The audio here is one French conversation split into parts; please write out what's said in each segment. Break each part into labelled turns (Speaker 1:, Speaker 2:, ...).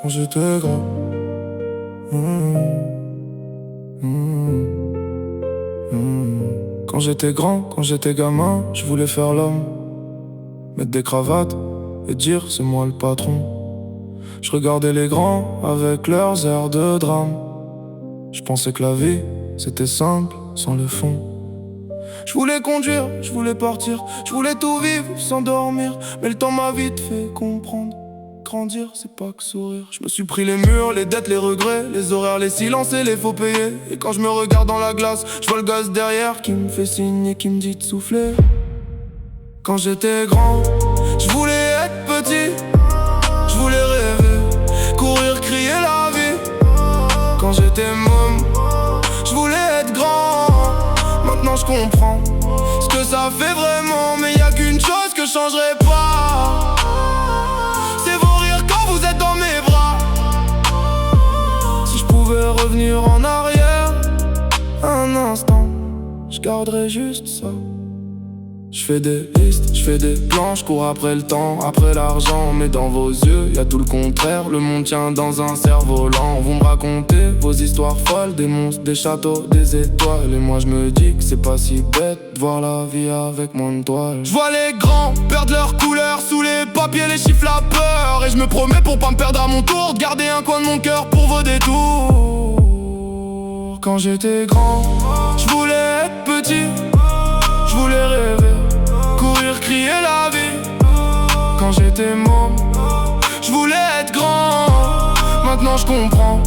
Speaker 1: quand j'étais grand. Quand j'étais grand, quand j'étais gamin, je voulais faire l'homme, mettre des cravates et dire c'est moi le patron. Je regardais les grands avec leurs airs de drame. Je pensais que la vie c'était simple sans le fond. Je voulais conduire, je voulais partir, je voulais tout vivre sans dormir. Mais le temps m'a vite fait comprendre, grandir c'est pas que sourire. Je me suis pris les murs, les dettes, les regrets, les horaires, les silences et les faux payés. Et quand je me regarde dans la glace, je vois le gosse derrière qui me fait signe et qui me dit de souffler. Quand j'étais grand, je voulais être petit, je voulais rêver, courir, crier la vie. Quand j'étais môme, je voulais être grand. Maintenant je comprends ce que ça fait vraiment. Mais y a qu'une chose que je changerai pas, c'est vos rires quand vous êtes dans mes bras. Si je pouvais revenir en arrière un instant, je garderais juste ça. Je fais des listes, je fais des plans, je cours après le temps, après l'argent. Mais dans vos yeux, y a tout le contraire. Le monde tient dans un cerf-volant. Vous me racontez vos histoires folles, des monstres, des châteaux, des étoiles. Et moi je me dis que c'est pas si bête de voir la vie avec moins de toiles. Je vois les grands perdre leur couleur sous les papiers, les chiffres, la peur. Et je me promets pour pas me perdre à mon tour, de garder un coin de mon cœur pour vos détours. Quand j'étais grand, je voulais être petit, je voulais rêver, courir, crier la vie. Quand j'étais môme, je voulais être grand. Maintenant je comprends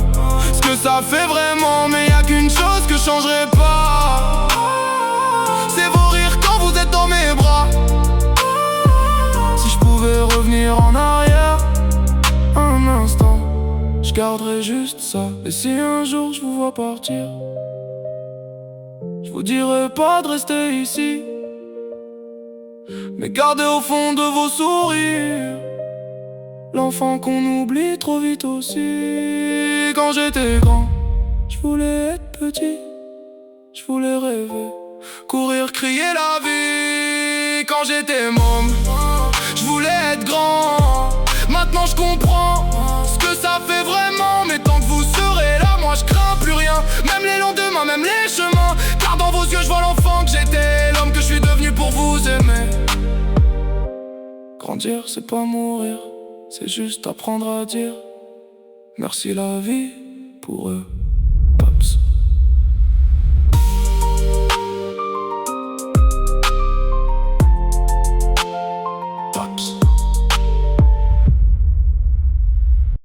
Speaker 1: ce que ça fait vraiment. Mais y a qu'une chose que je changerai pas, c'est vos rires quand vous êtes dans mes bras. Si je pouvais revenir en arrière un instant, je garderais juste ça. Et si un jour je vous vois partir, je vous dirai pas de rester ici, mais gardez au fond de vos sourires l'enfant qu'on oublie trop vite aussi. Quand j'étais grand, je voulais être petit, je voulais rêver, courir, crier la vie. Quand j'étais môme, je voulais être grand. Maintenant je comprends ce que ça fait vraiment. Mais tant que vous serez là, moi je crains plus rien. Même les lendemains, même les chemins. Car dans vos yeux je vois l'enfant que j'étais, l'homme que je suis devenu pour vous aimer. Grandir c'est pas mourir, c'est juste apprendre à dire merci la vie pour eux. Pops. Pops.